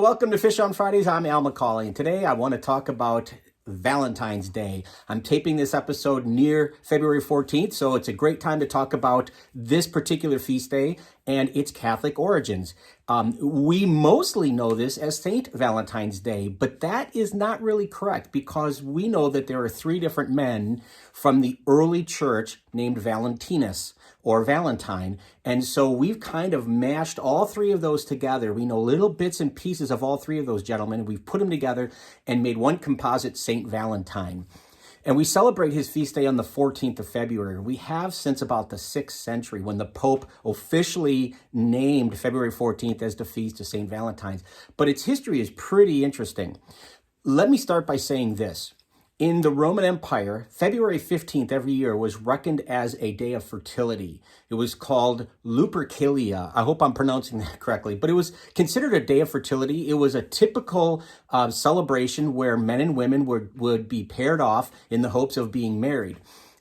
welcome to Fish on Fridays. I'm Al McCauley, and today I want to talk about Valentine's Day. I'm taping this episode near February 14th, so it's a great time to talk about this particular feast day and its Catholic origins. We mostly know this as Saint Valentine's Day, but that is not really correct because we know that there are three different men from the early church named Valentinus or Valentine. And so we've kind of mashed all three of those together. We know little bits and pieces of all three of those gentlemen, and we've put them together and made one composite Saint Valentine. And we celebrate his feast day on the 14th of February. We have since about the 6th century when the Pope officially named February 14th as the feast of Saint Valentine's. But its history is pretty interesting. Let me start by saying this. In the Roman Empire, February 15th every year was reckoned as a day of fertility. It was called Lupercalia. I hope I'm pronouncing that correctly, but it was considered a day of fertility. It was a typical celebration where men and women would be paired off in the hopes of being married.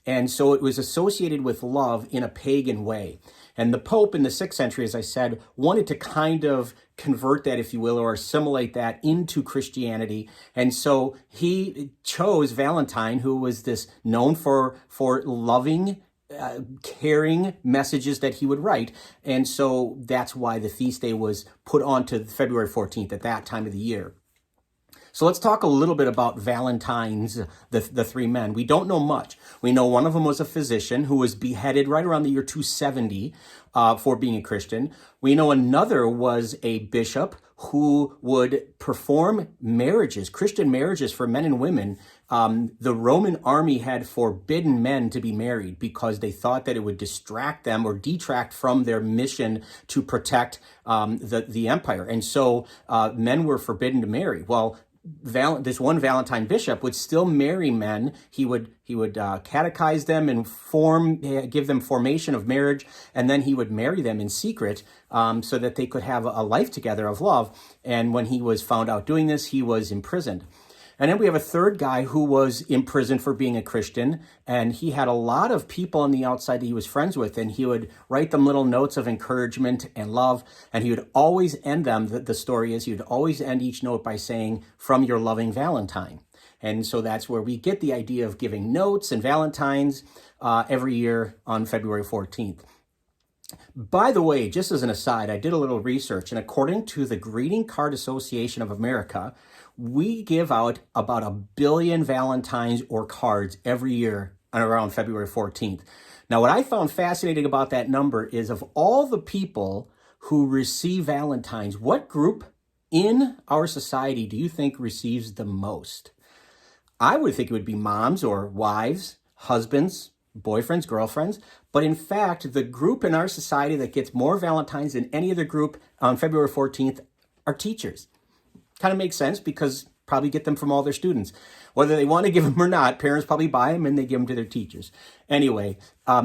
And so it was associated with love in a pagan way. And the Pope in the 6th century, as I said, wanted to kind of convert that, if you will, or assimilate that into Christianity. And so he chose Valentine, who was this known for loving, caring messages that he would write. And so that's why the feast day was put onto February 14th at that time of the year. So let's talk a little bit about Valentine's, the three men. We don't know much. We know one of them was a physician who was beheaded right around the year 270 for being a Christian. We know another was a bishop who would perform marriages, Christian marriages for men and women. The Roman army had forbidden men to be married because they thought that it would distract them or detract from their mission to protect the empire. And so men were forbidden to marry. Well, this one Valentine bishop would still marry men. He would catechize them and give them formation of marriage, and then he would marry them in secret so that they could have a life together of love. And when he was found out doing this, he was imprisoned. And then we have a third guy who was imprisoned for being a Christian, and he had a lot of people on the outside that he was friends with, and he would write them little notes of encouragement and love, and he would always end them, the story is, he would always end each note by saying, "From your loving Valentine." And so that's where we get the idea of giving notes and Valentines every year on February 14th. By the way, just as an aside, I did a little research, and according to the Greeting Card Association of America, we give out about 1 billion Valentines or cards every year on around February 14th. Now, what I found fascinating about that number is of all the people who receive Valentines, what group in our society do you think receives the most? I would think it would be moms or wives, husbands, boyfriends, girlfriends. But in fact, the group in our society that gets more Valentines than any other group on February 14th are teachers. Kind of makes sense because probably get them from all their students. Whether they want to give them or not, parents probably buy them and they give them to their teachers. Anyway,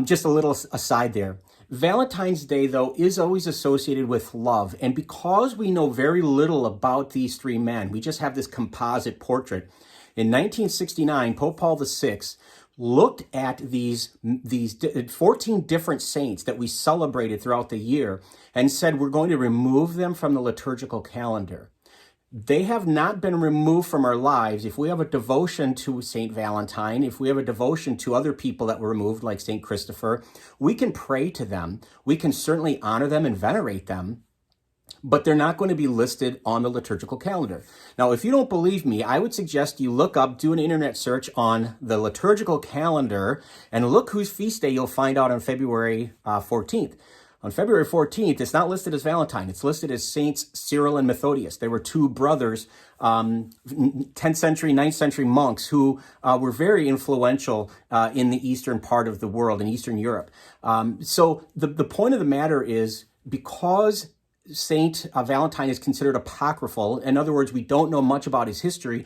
just a little aside there. Valentine's Day, though, is always associated with love. And because we know very little about these three men, we just have this composite portrait. In 1969, Pope Paul VI looked at these 14 different saints that we celebrated throughout the year and said we're going to remove them from the liturgical calendar. They have not been removed from our lives. If we have a devotion to Saint Valentine, if we have a devotion to other people that were removed, like Saint Christopher, we can pray to them. We can certainly honor them and venerate them, but they're not going to be listed on the liturgical calendar. Now, if you don't believe me, I would suggest you do an internet search on the liturgical calendar and look whose feast day you'll find out on February 14th. On February 14th, it's not listed as Valentine. It's listed as Saints Cyril and Methodius. They were two brothers, 10th century, 9th century monks who were very influential in the eastern part of the world, in Eastern Europe. So the point of the matter is, because Saint Valentine is considered apocryphal. In other words, we don't know much about his history.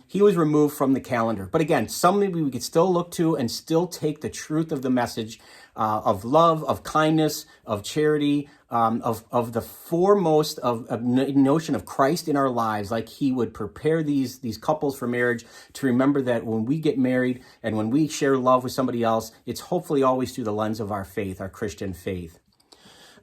He was removed from the calendar. But again, something we could still look to and still take the truth of the message of love, of kindness, of charity, of the foremost of notion of Christ in our lives, like he would prepare these couples for marriage, to remember that when we get married and when we share love with somebody else, it's hopefully always through the lens of our faith, our Christian faith.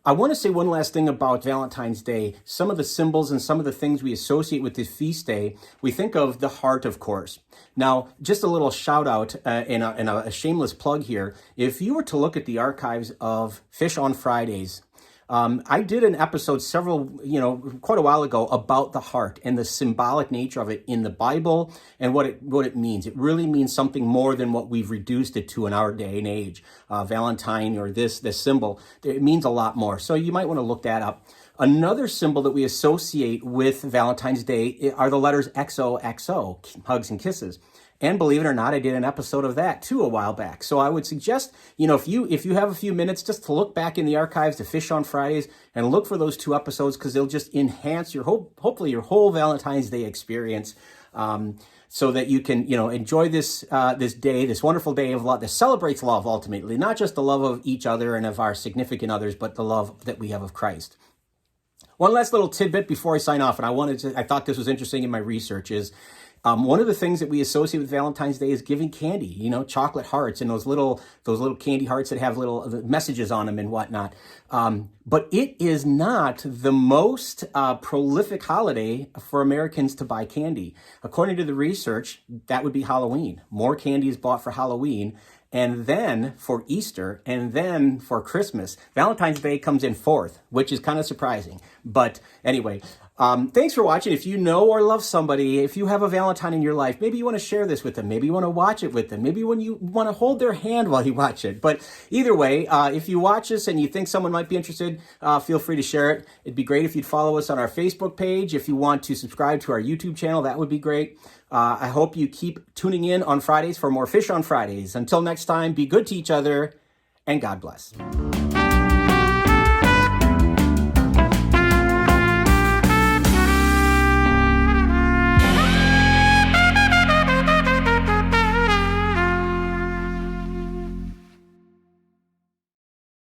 I want to say one last thing about Valentine's Day. Some of the symbols and some of the things we associate with this feast day, we think of the heart, of course. Now, just a little shout out and a shameless plug here. If you were to look at the archives of Fish on Fridays, I did an episode quite a while ago about the heart and the symbolic nature of it in the Bible and what it means. It really means something more than what we've reduced it to in our day and age. Valentine or this symbol, it means a lot more. So you might want to look that up. Another symbol that we associate with Valentine's Day are the letters XOXO, hugs and kisses. And believe it or not, I did an episode of that too a while back. So I would suggest, if you have a few minutes, just to look back in the archives to Fish on Fridays and look for those two episodes, because they'll just enhance hopefully your whole Valentine's Day experience, so that you can enjoy this day, this wonderful day of love that celebrates love ultimately, not just the love of each other and of our significant others, but the love that we have of Christ. One last little tidbit before I sign off, and I thought this was interesting in my research, is one of the things that we associate with Valentine's Day is giving candy, chocolate hearts and those little candy hearts that have little messages on them and whatnot. But it is not the most prolific holiday for Americans to buy candy. According to the research, that would be Halloween. More candy is bought for Halloween, and then for Easter, and then for Christmas. Valentine's Day comes in fourth, which is kind of surprising. But anyway, thanks for watching. If you know or love somebody, if you have a Valentine in your life, maybe you want to share this with them. Maybe you want to watch it with them. Maybe when you want to hold their hand while you watch it. But either way, if you watch this and you think someone might be interested, feel free to share it. It'd be great if you'd follow us on our Facebook page. If you want to subscribe to our YouTube channel, that would be great. I hope you keep tuning in on Fridays for more Fish on Fridays. Until next time, be good to each other, and God bless.